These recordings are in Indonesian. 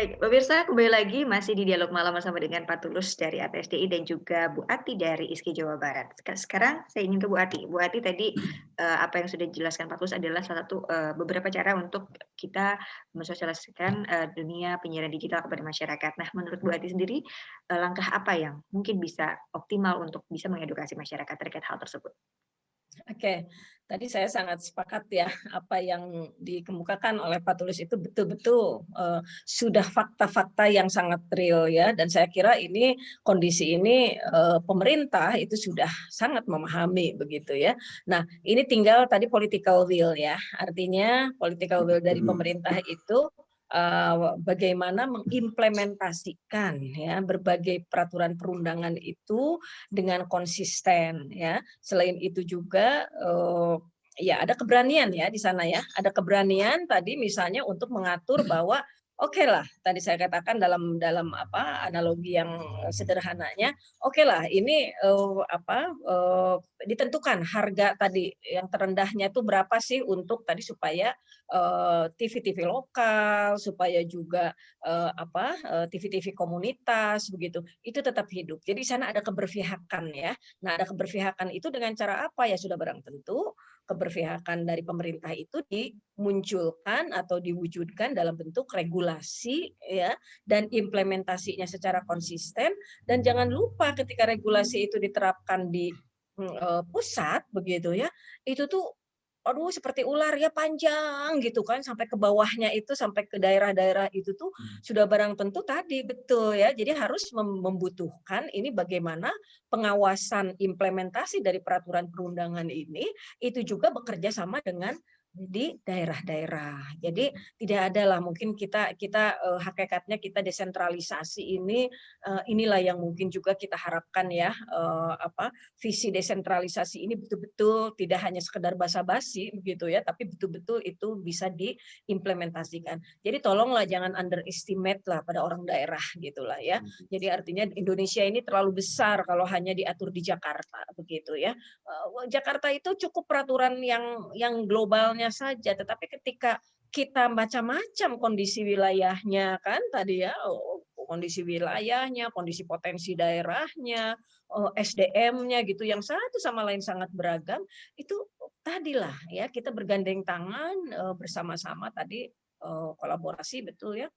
Baik, pemirsa kembali lagi masih di dialog malam bersama dengan Pak Tulus dari ATSDI dan juga Bu Ati dari ISKI Jawa Barat. Sekarang saya ingin ke Bu Ati. Bu Ati tadi apa yang sudah dijelaskan Pak Tulus adalah salah satu beberapa cara untuk kita mensosialisasikan dunia penyiaran digital kepada masyarakat. Nah, menurut Bu Ati sendiri langkah apa yang mungkin bisa optimal untuk bisa mengedukasi masyarakat terkait hal tersebut? Oke, tadi saya sangat sepakat ya, apa yang dikemukakan oleh Pak Tulus itu betul-betul sudah fakta-fakta yang sangat real ya, dan saya kira ini kondisi ini pemerintah itu sudah sangat memahami begitu ya. Nah, ini tinggal tadi political will ya, artinya political will dari pemerintah itu bagaimana mengimplementasikan ya berbagai peraturan perundangan itu dengan konsisten ya. Selain itu juga ya ada keberanian ya di sana ya. Ada keberanian tadi misalnya untuk mengatur bahwa oke lah tadi saya katakan dalam dalam apa analogi yang sederhananya, oke lah ini ditentukan harga tadi yang terendahnya itu berapa sih untuk tadi supaya TV-TV lokal, supaya juga TV-TV komunitas begitu, itu tetap hidup. Jadi di sana ada keberpihakan ya. Nah, ada keberpihakan itu dengan cara apa ya sudah barang tentu keberpihakan dari pemerintah itu dimunculkan atau diwujudkan dalam bentuk regulasi ya dan implementasinya secara konsisten, dan jangan lupa ketika regulasi itu diterapkan di pusat begitu ya, itu tuh aduh seperti ular ya panjang gitu kan sampai ke bawahnya itu sampai ke daerah-daerah itu tuh sudah barang tentu tadi betul ya. Jadi harus membutuhkan ini bagaimana pengawasan implementasi dari peraturan perundangan ini itu juga bekerja sama dengan di daerah-daerah. Jadi tidak ada lah mungkin kita hakikatnya kita desentralisasi ini inilah yang mungkin juga kita harapkan ya visi desentralisasi ini betul-betul tidak hanya sekedar basa-basi begitu ya, tapi betul-betul itu bisa diimplementasikan. Jadi tolonglah jangan underestimate lah pada orang daerah gitulah ya. Jadi artinya Indonesia ini terlalu besar kalau hanya diatur di Jakarta begitu ya. Jakarta itu cukup peraturan yang globalnya saja, tetapi ketika kita macam-macam kondisi wilayahnya kan tadi ya, kondisi wilayahnya, kondisi potensi daerahnya, SDM-nya gitu yang satu sama lain sangat beragam, itu tadilah ya kita bergandeng tangan bersama-sama tadi kolaborasi betul ya,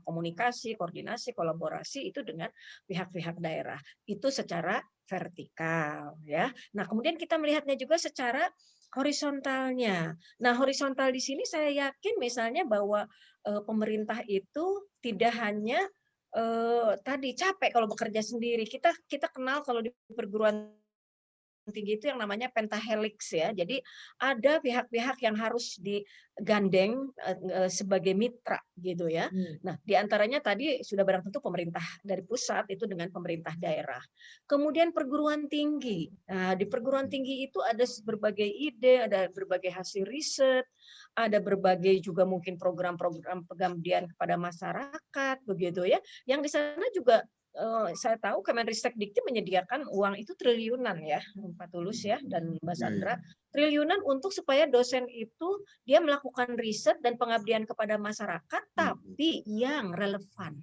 komunikasi, koordinasi, kolaborasi itu dengan pihak-pihak daerah. Itu secara vertikal ya. Nah, kemudian kita melihatnya juga secara horizontalnya. Nah, horizontal di sini saya yakin misalnya bahwa pemerintah itu tidak hanya tadi capek kalau bekerja sendiri. Kita kenal kalau di perguruan tinggi itu yang namanya pentahelix ya. Jadi ada pihak-pihak yang harus digandeng sebagai mitra gitu ya. Nah, diantaranya tadi sudah barang tentu pemerintah dari pusat itu dengan pemerintah daerah. Kemudian perguruan tinggi. Nah, di perguruan tinggi itu ada berbagai ide, ada berbagai hasil riset, ada berbagai juga mungkin program-program pengabdian kepada masyarakat begitu ya. Yang di sana juga saya tahu Kemenristek-Dikti menyediakan uang itu triliunan ya, Pak Tulus ya dan Mbak Sandra, triliunan untuk supaya dosen itu dia melakukan riset dan pengabdian kepada masyarakat, tapi yang relevan,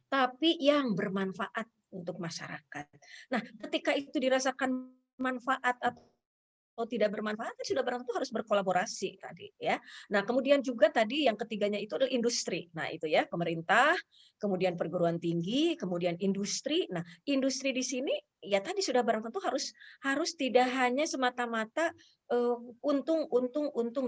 tapi yang bermanfaat untuk masyarakat. Nah, ketika itu dirasakan manfaat atau tidak bermanfaat, sudah barang itu harus berkolaborasi tadi ya. Nah, kemudian juga tadi yang ketiganya itu adalah industri. Nah, itu ya, pemerintah, kemudian perguruan tinggi, kemudian industri. Nah, industri di sini ya tadi sudah barang tentu harus tidak hanya semata-mata untung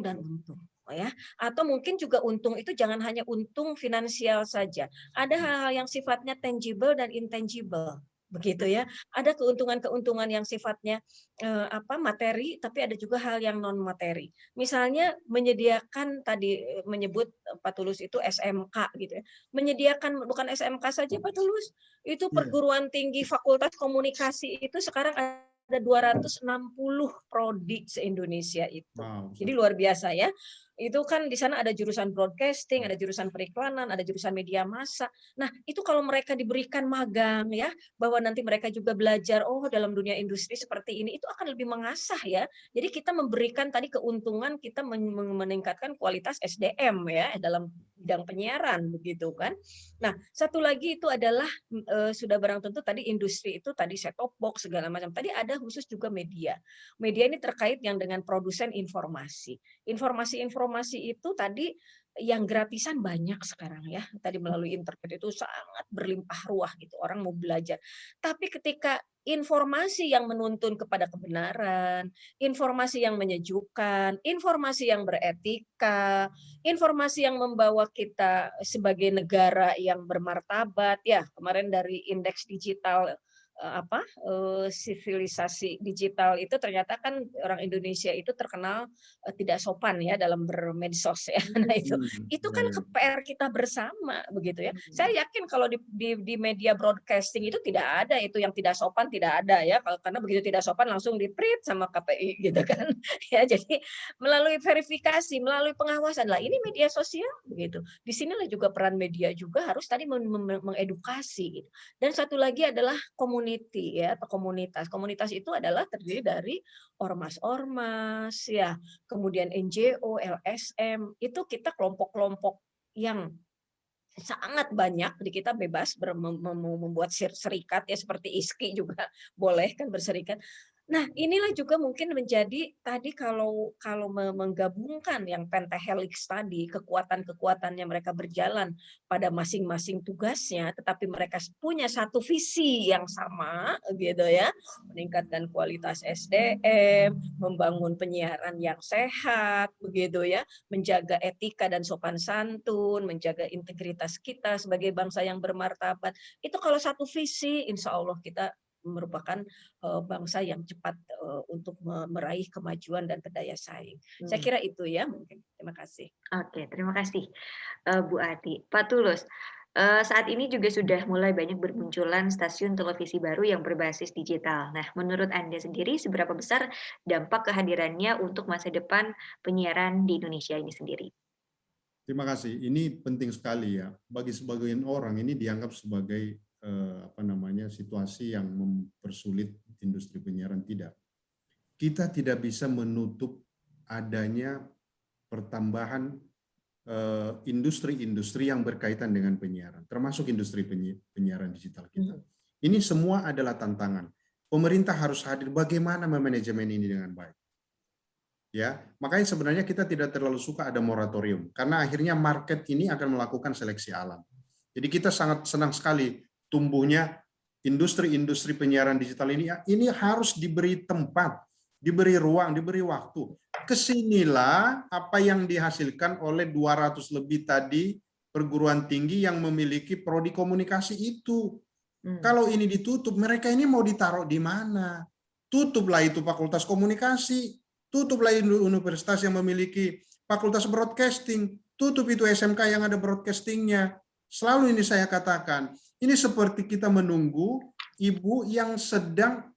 dan untung. Oh ya, atau mungkin juga untung itu jangan hanya untung finansial saja. Ada hal-hal yang sifatnya tangible dan intangible, begitu ya. Ada keuntungan-keuntungan yang sifatnya materi, tapi ada juga hal yang non materi. Misalnya menyediakan tadi menyebut Pak Tulus itu SMK gitu ya. Menyediakan bukan SMK saja Pak Tulus, itu perguruan tinggi Fakultas Komunikasi itu sekarang ada 260 prodi se-Indonesia itu. Jadi luar biasa ya. Itu kan di sana ada jurusan broadcasting, ada jurusan periklanan, ada jurusan media massa. Nah, itu kalau mereka diberikan magang ya, bahwa nanti mereka juga belajar, oh dalam dunia industri seperti ini, itu akan lebih mengasah ya. Jadi kita memberikan tadi keuntungan kita meningkatkan kualitas SDM ya dalam bidang penyiaran begitu kan. Nah, satu lagi itu adalah sudah barang tentu tadi industri itu tadi set top box segala macam. Tadi ada khusus juga media. Media ini terkait yang dengan produsen informasi. Informasi-informasi itu tadi yang gratisan banyak sekarang ya. Tadi melalui internet itu sangat berlimpah ruah gitu. Orang mau belajar. Tapi ketika informasi yang menuntun kepada kebenaran, informasi yang menyejukkan, informasi yang beretika, informasi yang membawa kita sebagai negara yang bermartabat ya. Kemarin dari indeks digital sivilisasi digital itu ternyata kan orang Indonesia itu terkenal tidak sopan ya dalam bermedsos ya. Nah itu Ya, kan ya. PR kita bersama begitu ya. Hmm. Saya yakin kalau di media broadcasting itu tidak ada itu yang tidak sopan, tidak ada ya. Karena begitu tidak sopan langsung di-print sama KPI gitu kan. Ya jadi melalui verifikasi, melalui pengawasan lah ini media sosial begitu. Di sinilah juga peran media juga harus tadi mengedukasi gitu. Dan satu lagi adalah community ya atau komunitas. Komunitas itu adalah terdiri dari ormas-ormas ya, kemudian NGO, LSM, itu kita kelompok-kelompok yang sangat banyak di kita bebas membuat serikat ya seperti ISKI juga boleh kan berserikat. Nah, inilah juga mungkin menjadi tadi kalau menggabungkan yang pentahelix tadi, kekuatan-kekuatannya mereka berjalan pada masing-masing tugasnya, tetapi mereka punya satu visi yang sama, gitu ya, meningkatkan kualitas SDM, membangun penyiaran yang sehat, begitu ya, menjaga etika dan sopan santun, menjaga integritas kita sebagai bangsa yang bermartabat. Itu kalau satu visi, insya Allah kita merupakan bangsa yang cepat untuk meraih kemajuan dan berdaya saing. Saya kira itu ya mungkin. Terima kasih. Oke, terima kasih Bu Ati. Pak Tulus, saat ini juga sudah mulai banyak bermunculan stasiun televisi baru yang berbasis digital. Nah, menurut Anda sendiri seberapa besar dampak kehadirannya untuk masa depan penyiaran di Indonesia ini sendiri? Terima kasih. Ini penting sekali ya. Bagi sebagian orang ini dianggap sebagai situasi yang mempersulit industri penyiaran. Tidak. Kita tidak bisa menutup adanya pertambahan industri-industri yang berkaitan dengan penyiaran, termasuk industri penyiaran digital kita. Ini semua adalah tantangan. Pemerintah harus hadir bagaimana memanajemen ini dengan baik. Ya, makanya sebenarnya kita tidak terlalu suka ada moratorium karena akhirnya market ini akan melakukan seleksi alam. Jadi kita sangat senang sekali tumbuhnya industri-industri penyiaran digital ini harus diberi tempat, diberi ruang, diberi waktu. Kesinilah apa yang dihasilkan oleh 200 lebih tadi perguruan tinggi yang memiliki prodi komunikasi itu. Kalau ini ditutup, mereka ini mau ditaruh di mana? Tutuplah itu fakultas komunikasi, tutuplah universitas yang memiliki fakultas broadcasting, tutup itu SMK yang ada broadcastingnya. Selalu ini saya katakan, ini seperti kita menunggu ibu yang sedang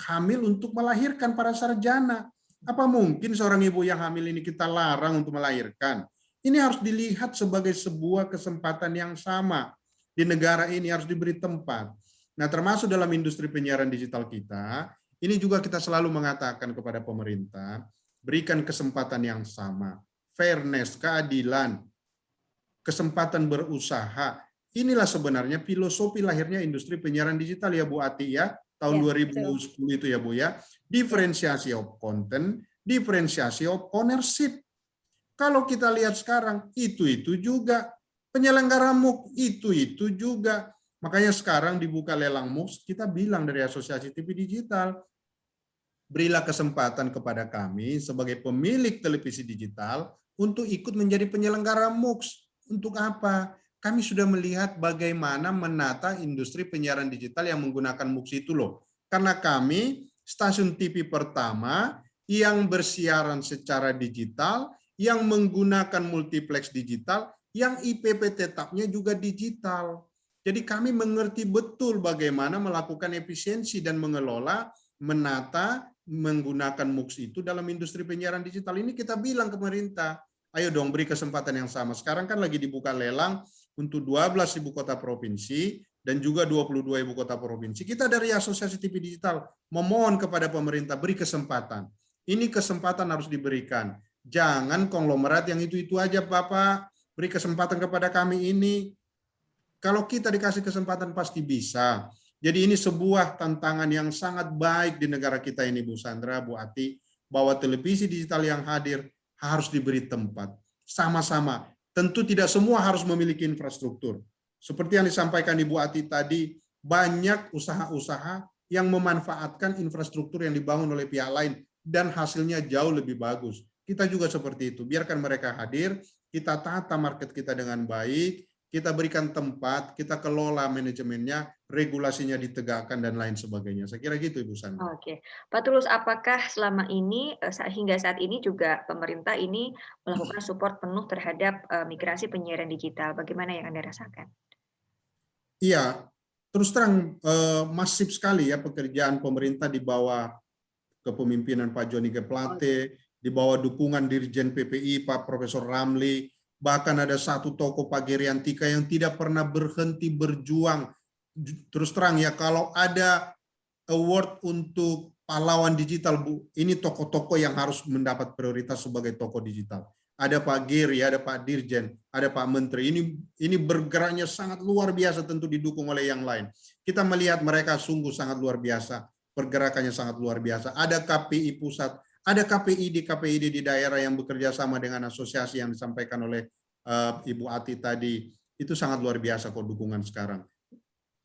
hamil untuk melahirkan para sarjana. Apa mungkin seorang ibu yang hamil ini kita larang untuk melahirkan? Ini harus dilihat sebagai sebuah kesempatan yang sama. Di negara ini harus diberi tempat. Nah, termasuk dalam industri penyiaran digital kita, ini juga kita selalu mengatakan kepada pemerintah, berikan kesempatan yang sama, fairness, keadilan, kesempatan berusaha. Inilah sebenarnya filosofi lahirnya industri penyiaran digital ya Bu Ati ya, tahun 2010 itu ya Bu ya. Diferensiasi of content, diferensiasi of ownership. Kalau kita lihat sekarang, itu juga. Penyelenggara MOOC, itu juga. Makanya sekarang dibuka lelang MOOC, kita bilang dari Asosiasi TV Digital, berilah kesempatan kepada kami sebagai pemilik televisi digital untuk ikut menjadi penyelenggara MOOC. Untuk apa? Kami sudah melihat bagaimana menata industri penyiaran digital yang menggunakan MOOC itu loh. Karena kami stasiun TV pertama yang bersiaran secara digital, yang menggunakan multiplex digital, yang IPP tetapnya juga digital. Jadi kami mengerti betul bagaimana melakukan efisiensi dan mengelola, menata, menggunakan MOOC itu dalam industri penyiaran digital. Ini kita bilang ke pemerintah, Ayo dong beri kesempatan yang sama. Sekarang kan lagi dibuka lelang untuk 12 ibu kota provinsi dan juga 22 ibu kota provinsi. Kita dari Asosiasi TV Digital memohon kepada pemerintah beri kesempatan. Ini kesempatan harus diberikan. Jangan konglomerat yang itu-itu aja, Bapak. Beri kesempatan kepada kami ini. Kalau kita dikasih kesempatan pasti bisa. Jadi ini sebuah tantangan yang sangat baik di negara kita ini, Bu Sandra, Bu Ati, bahwa televisi digital yang hadir harus diberi tempat. Sama-sama. Tentu tidak semua harus memiliki infrastruktur. Seperti yang disampaikan Ibu Ati tadi, banyak usaha-usaha yang memanfaatkan infrastruktur yang dibangun oleh pihak lain dan hasilnya jauh lebih bagus. Kita juga seperti itu. Biarkan mereka hadir, kita tata market kita dengan baik, kita berikan tempat, kita kelola manajemennya, regulasinya ditegakkan dan lain sebagainya. Saya kira gitu Ibu Sandra. Oke, Pak Tulus, apakah selama ini hingga saat ini juga pemerintah ini melakukan support penuh terhadap migrasi penyiaran digital? Bagaimana yang Anda rasakan? Iya, terus terang masif sekali ya pekerjaan pemerintah di bawah kepemimpinan Pak Joni G. Plate, di bawah dukungan Dirjen PPI Pak Profesor Ramli. Bahkan ada satu tokoh Pak Geriantika yang tidak pernah berhenti berjuang. Terus terang ya, kalau ada award untuk pahlawan digital, Bu, ini tokoh-tokoh yang harus mendapat prioritas sebagai tokoh digital. Ada Pak Geri, ada Pak Dirjen, ada Pak Menteri. Ini bergeraknya sangat luar biasa, tentu didukung oleh yang lain. Kita melihat mereka sungguh sangat luar biasa, pergerakannya sangat luar biasa. Ada KPI pusat, ada KPID di daerah yang bekerja sama dengan asosiasi yang disampaikan oleh Ibu Ati tadi. Itu sangat luar biasa kok dukungan sekarang.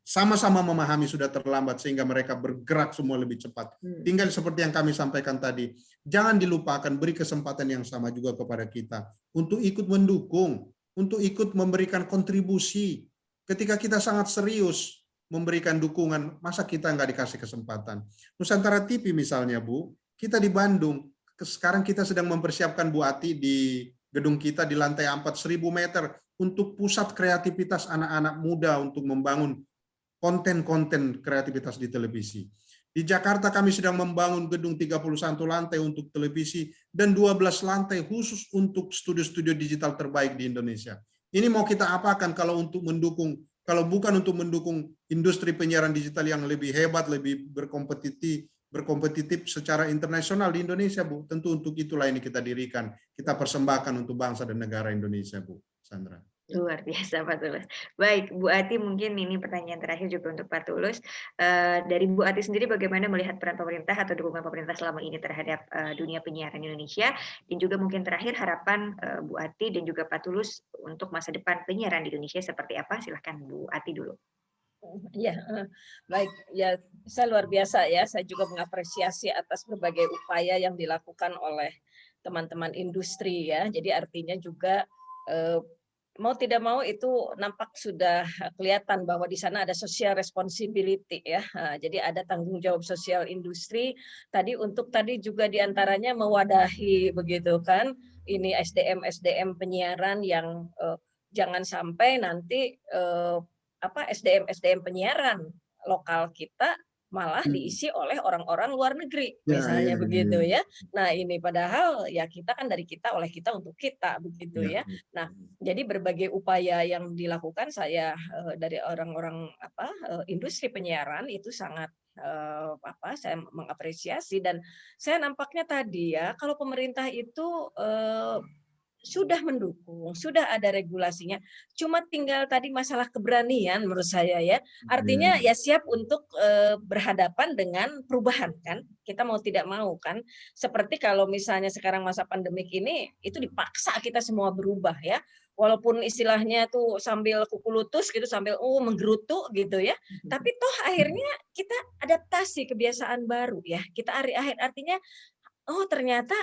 Sama-sama memahami sudah terlambat sehingga mereka bergerak semua lebih cepat. Tinggal seperti yang kami sampaikan tadi, jangan dilupakan beri kesempatan yang sama juga kepada kita untuk ikut mendukung, untuk ikut memberikan kontribusi. Ketika kita sangat serius memberikan dukungan, masa kita nggak dikasih kesempatan? Nusantara TV misalnya, Bu, kita di Bandung, sekarang kita sedang mempersiapkan Bu Ati di gedung kita di lantai 4 1000 meter untuk pusat kreativitas anak-anak muda untuk membangun konten-konten kreativitas di televisi. Di Jakarta kami sedang membangun gedung 31 lantai untuk televisi dan 12 lantai khusus untuk studio-studio digital terbaik di Indonesia. Ini mau kita apakan kalau untuk mendukung, kalau bukan untuk mendukung industri penyiaran digital yang lebih hebat, lebih berkompetitif secara internasional di Indonesia, Bu. Tentu untuk itulah ini kita dirikan, kita persembahkan untuk bangsa dan negara Indonesia, Bu Sandra. Luar biasa Pak Tulus. Baik, Bu Ati, mungkin ini pertanyaan terakhir juga untuk Pak Tulus. Dari Bu Ati sendiri bagaimana melihat peran pemerintah atau dukungan pemerintah selama ini terhadap dunia penyiaran Indonesia, dan juga mungkin terakhir harapan Bu Ati dan juga Pak Tulus untuk masa depan penyiaran di Indonesia seperti apa? Silahkan Bu Ati dulu. Ya, baik. Ya, saya luar biasa ya. Saya juga mengapresiasi atas berbagai upaya yang dilakukan oleh teman-teman industri ya. Jadi artinya juga mau tidak mau itu nampak sudah kelihatan bahwa di sana ada social responsibility ya. Jadi ada tanggung jawab sosial industri tadi untuk tadi juga diantaranya mewadahi begitu kan. Ini SDM penyiaran yang jangan sampai nanti SDM penyiaran lokal kita malah diisi oleh orang-orang luar negeri misalnya begitu ya. Nah ini padahal ya kita kan dari kita oleh kita untuk kita begitu ya. Nah jadi berbagai upaya yang dilakukan saya dari orang-orang industri penyiaran itu sangat saya mengapresiasi, dan saya nampaknya tadi ya kalau pemerintah itu sudah mendukung, sudah ada regulasinya. Cuma tinggal tadi masalah keberanian menurut saya ya. Artinya ya siap untuk berhadapan dengan perubahan kan. Kita mau tidak mau kan. Seperti kalau misalnya sekarang masa pandemik ini itu dipaksa kita semua berubah ya. Walaupun istilahnya tuh sambil kuku lutus gitu, sambil menggerutu gitu ya. Tapi toh akhirnya kita adaptasi kebiasaan baru ya. Kita artinya ternyata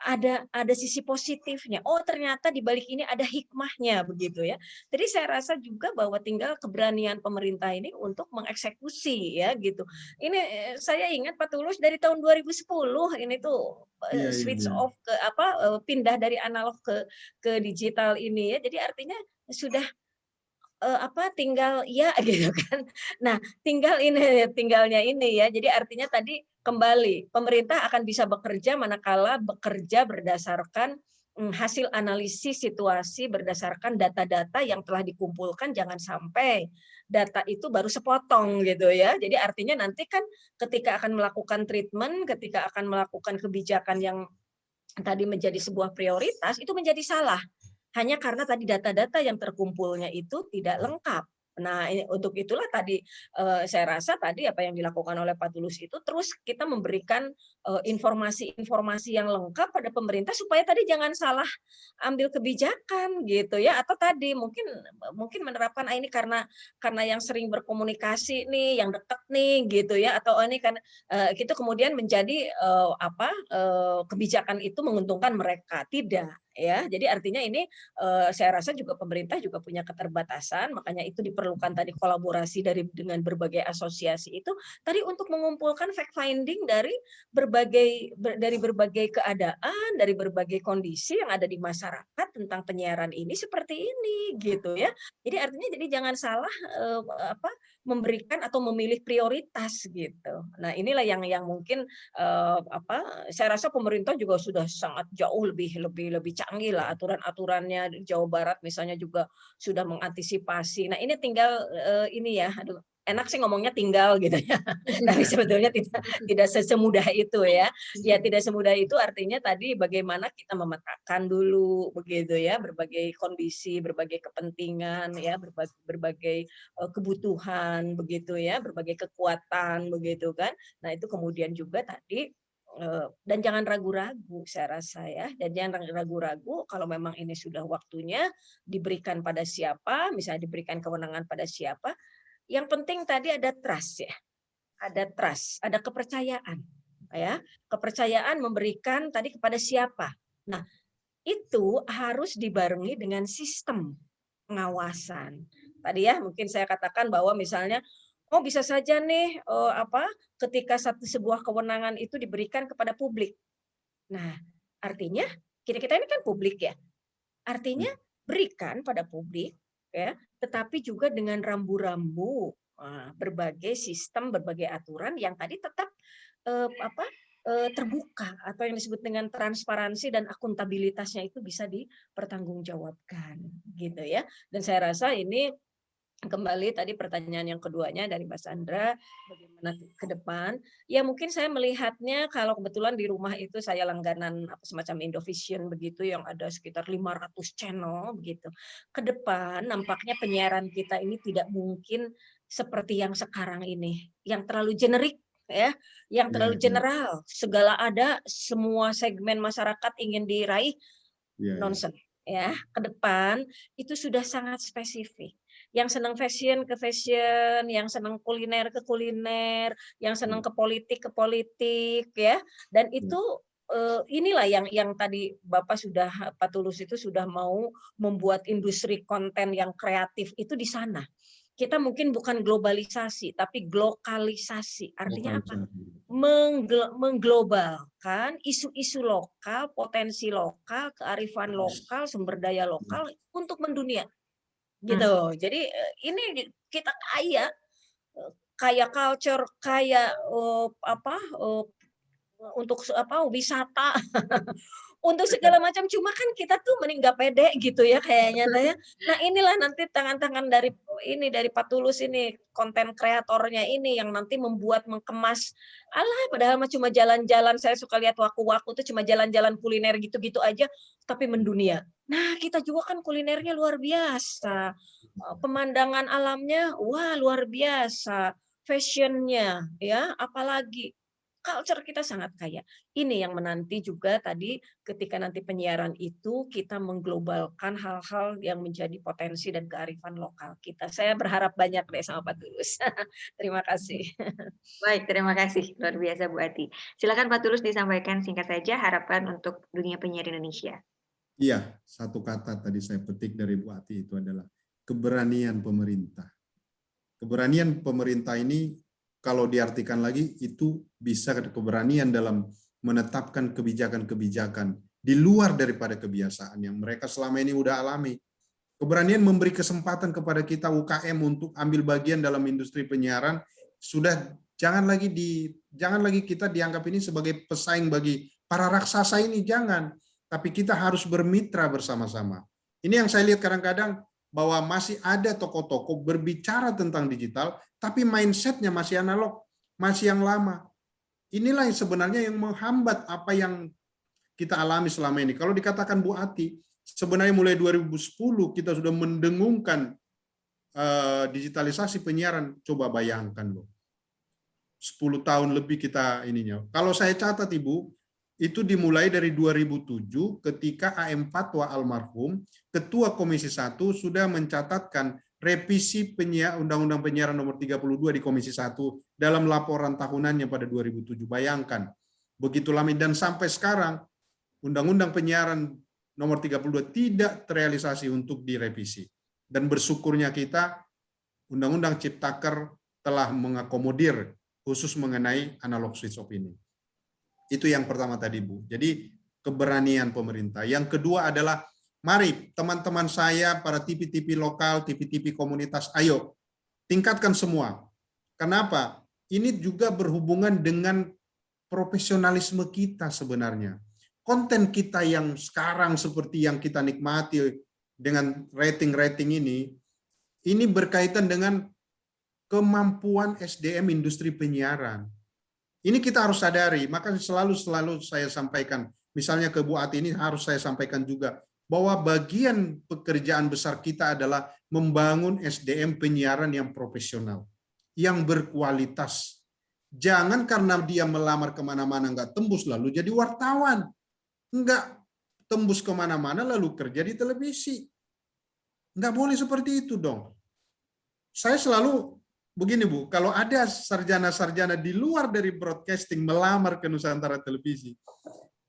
ada sisi positifnya. Ternyata di balik ini ada hikmahnya begitu ya. Jadi saya rasa juga bahwa tinggal keberanian pemerintah ini untuk mengeksekusi ya gitu. Ini saya ingat Pak Tulus dari tahun 2010 ini tuh switch off ke pindah dari analog ke digital ini ya. Jadi artinya sudah tinggal ya gitu kan. Nah, tinggalnya ini ya. Jadi artinya tadi kembali pemerintah akan bisa bekerja manakala bekerja berdasarkan hasil analisis situasi berdasarkan data-data yang telah dikumpulkan, jangan sampai data itu baru sepotong gitu ya. Jadi artinya nanti kan ketika akan melakukan treatment, ketika akan melakukan kebijakan yang tadi menjadi sebuah prioritas, itu menjadi salah. Hanya karena tadi data-data yang terkumpulnya itu tidak lengkap. Nah, untuk itulah tadi saya rasa tadi apa yang dilakukan oleh Pak Tulus itu terus kita memberikan informasi-informasi yang lengkap pada pemerintah supaya tadi jangan salah ambil kebijakan gitu ya, atau tadi mungkin menerapkan ini karena yang sering berkomunikasi nih, yang dekat nih gitu ya, atau ini kan itu kemudian menjadi kebijakan itu menguntungkan mereka, tidak ya. Jadi artinya ini saya rasa juga pemerintah juga punya keterbatasan, makanya itu diperlukan tadi kolaborasi dengan berbagai asosiasi itu tadi untuk mengumpulkan fact finding dari berbagai keadaan, dari berbagai kondisi yang ada di masyarakat tentang penyiaran ini seperti ini gitu ya. Jadi artinya jangan salah memberikan atau memilih prioritas gitu. Nah, inilah yang mungkin saya rasa pemerintah juga sudah sangat jauh lebih canggih lah aturan-aturannya. Di Jawa Barat misalnya juga sudah mengantisipasi. Nah, ini tinggal ini ya, aduh, enak sih ngomongnya tinggal gitu ya. Tapi sebetulnya tidak semudah itu ya. Ya tidak semudah itu artinya tadi bagaimana kita memetakan dulu begitu ya, berbagai kondisi, berbagai kepentingan ya, berbagai kebutuhan begitu ya, berbagai kekuatan begitu kan. Nah, itu kemudian juga tadi dan jangan ragu-ragu saya rasa ya, dan jangan ragu-ragu kalau memang ini sudah waktunya diberikan pada siapa, misalnya diberikan kewenangan pada siapa. Yang penting tadi ada trust ya, ada kepercayaan ya, kepercayaan memberikan tadi kepada siapa. Nah, itu harus dibarengi dengan sistem pengawasan. Tadi ya mungkin saya katakan bahwa misalnya bisa saja nih ketika sebuah kewenangan itu diberikan kepada publik. Nah, artinya kita ini kan publik ya. Artinya berikan pada publik ya, tetapi juga dengan rambu-rambu berbagai sistem, berbagai aturan yang tadi tetap terbuka atau yang disebut dengan transparansi dan akuntabilitasnya itu bisa dipertanggungjawabkan gitu ya. Dan saya rasa ini kembali tadi pertanyaan yang keduanya dari Mas Andra, bagaimana ke depan? Ya mungkin saya melihatnya kalau kebetulan di rumah itu saya langganan semacam Indovision begitu yang ada sekitar 500 channel begitu. Ke depan nampaknya penyiaran kita ini tidak mungkin seperti yang sekarang ini, yang terlalu generik ya, yang terlalu general, segala ada, semua segmen masyarakat ingin diraih, nonsense ya. Ke depan itu sudah sangat spesifik. Yang senang fashion ke fashion, yang senang kuliner ke kuliner, yang senang ke politik ya. Dan itu inilah yang tadi Bapak Pak Tulus itu sudah mau membuat industri konten yang kreatif itu di sana. Kita mungkin bukan globalisasi, tapi glokalisasi. Artinya apa? Mengglobalkan isu-isu lokal, potensi lokal, kearifan lokal, sumber daya lokal untuk mendunia. Gitu. Jadi ini kita kaya culture, kaya untuk wisata. Untuk segala macam, cuma kan kita tuh mending nggak pede gitu ya kayaknya. Nah, inilah nanti tangan-tangan dari Pak Tulus ini, konten kreatornya ini yang nanti mengemas, padahal mah cuma jalan-jalan, saya suka lihat waku-waku tuh cuma jalan-jalan kuliner gitu-gitu aja, tapi mendunia. Nah, kita juga kan kulinernya luar biasa. Pemandangan alamnya, wah luar biasa. Fashionnya, ya, apalagi. Culture kita sangat kaya. Ini yang menanti juga tadi ketika nanti penyiaran itu kita mengglobalkan hal-hal yang menjadi potensi dan kearifan lokal kita. Saya berharap banyak deh sama Pak Tulus. Terima kasih. Baik, terima kasih. Luar biasa Bu Ati. Silakan Pak Tulus disampaikan singkat saja harapan untuk dunia penyiar Indonesia. Iya, satu kata tadi saya petik dari Bu Ati itu adalah keberanian pemerintah. Keberanian pemerintah ini kalau diartikan lagi itu bisa keberanian dalam menetapkan kebijakan-kebijakan di luar daripada kebiasaan yang mereka selama ini udah alami. Keberanian memberi kesempatan kepada kita UKM untuk ambil bagian dalam industri penyiaran. Sudah jangan lagi kita dianggap ini sebagai pesaing bagi para raksasa ini, jangan. tapi kita harus bermitra bersama-sama. Ini yang saya lihat kadang-kadang, bahwa masih ada toko-toko berbicara tentang digital, tapi mindsetnya masih analog, masih yang lama. Inilah yang sebenarnya yang menghambat apa yang kita alami selama ini. Kalau dikatakan Bu Ati, sebenarnya mulai 2010 kita sudah mendengungkan digitalisasi penyiaran. Coba bayangkan loh, 10 tahun lebih kita ininya. Kalau saya catat Ibu, itu dimulai dari 2007 ketika AM Fatwa almarhum, Ketua Komisi 1 sudah mencatatkan revisi Undang-Undang Penyiaran nomor 32 di Komisi 1 dalam laporan tahunannya pada 2007. Bayangkan, begitu lama, dan sampai sekarang Undang-Undang Penyiaran nomor 32 tidak terrealisasi untuk direvisi. Dan bersyukurnya kita, Undang-Undang Ciptaker telah mengakomodir khusus mengenai analog switch off ini. Itu yang pertama tadi Bu. Jadi keberanian pemerintah. Yang kedua adalah mari teman-teman saya, para TV-TV lokal, TV-TV komunitas, ayo tingkatkan semua. Kenapa? Ini juga berhubungan dengan profesionalisme kita sebenarnya. Konten kita yang sekarang seperti yang kita nikmati dengan rating-rating ini berkaitan dengan kemampuan SDM industri penyiaran. Ini kita harus sadari, maka selalu saya sampaikan, misalnya ke Bu Ati ini harus saya sampaikan juga, bahwa bagian pekerjaan besar kita adalah membangun SDM penyiaran yang profesional, yang berkualitas. Jangan karena dia melamar kemana-mana nggak tembus lalu jadi wartawan. Nggak tembus kemana-mana lalu kerja di televisi. Nggak boleh seperti itu dong. Saya selalu begini Bu, kalau ada sarjana-sarjana di luar dari broadcasting melamar ke Nusantara Televisi,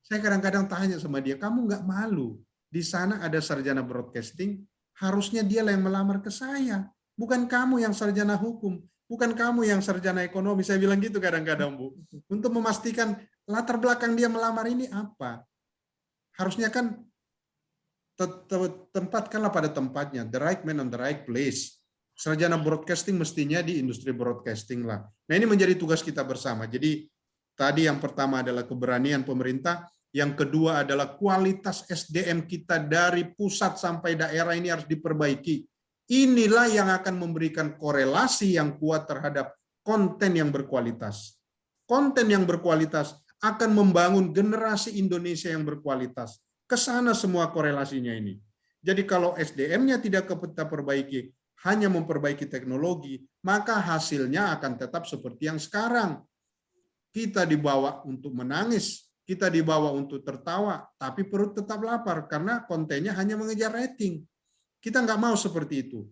saya kadang-kadang tanya sama dia, kamu nggak malu? Di sana ada sarjana broadcasting, harusnya dia yang melamar ke saya, bukan kamu yang sarjana hukum, bukan kamu yang sarjana ekonomi. Saya bilang gitu kadang-kadang Bu, untuk memastikan latar belakang dia melamar ini apa. Harusnya kan tempatkanlah pada tempatnya, the right man on the right place. Sarjana broadcasting mestinya di industri broadcasting lah. Nah ini menjadi tugas kita bersama. Jadi tadi yang pertama adalah keberanian pemerintah, yang kedua adalah kualitas SDM kita dari pusat sampai daerah ini harus diperbaiki. Inilah yang akan memberikan korelasi yang kuat terhadap konten yang berkualitas. Konten yang berkualitas akan membangun generasi Indonesia yang berkualitas. Kesana semua korelasinya ini. Jadi kalau SDM-nya tidak kita perbaiki, hanya memperbaiki teknologi, maka hasilnya akan tetap seperti yang sekarang. Kita dibawa untuk menangis, kita dibawa untuk tertawa, tapi perut tetap lapar karena kontennya hanya mengejar rating. Kita nggak mau seperti itu.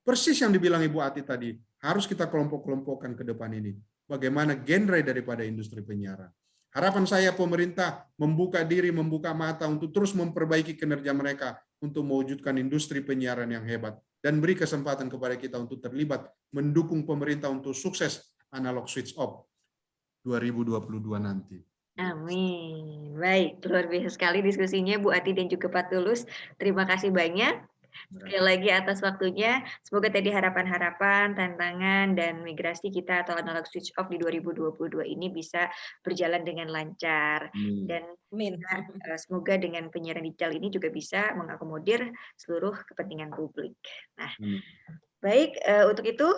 Persis yang dibilang Ibu Ati tadi, harus kita kelompok-kelompokkan ke depan ini. Bagaimana genre daripada industri penyiaran. Harapan saya pemerintah membuka diri, membuka mata untuk terus memperbaiki kinerja mereka untuk mewujudkan industri penyiaran yang hebat dan beri kesempatan kepada kita untuk terlibat mendukung pemerintah untuk sukses analog switch off 2022 nanti. Amin. Baik, luar biasa sekali diskusinya Bu Ati dan juga Pak Tulus. Terima kasih banyak. Sekali lagi atas waktunya, semoga tadi harapan-harapan, tantangan, dan migrasi kita atau analog switch off di 2022 ini bisa berjalan dengan lancar. Dan semoga dengan penyiaran digital ini juga bisa mengakomodir seluruh kepentingan publik. Nah, baik, untuk itu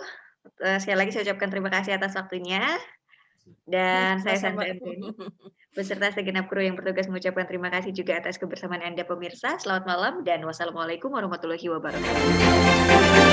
sekali lagi saya ucapkan terima kasih atas waktunya. Dan saya Sandra Anthony, beserta segenap kru yang bertugas mengucapkan terima kasih juga atas kebersamaan Anda pemirsa. Selamat malam dan wassalamualaikum warahmatullahi wabarakatuh.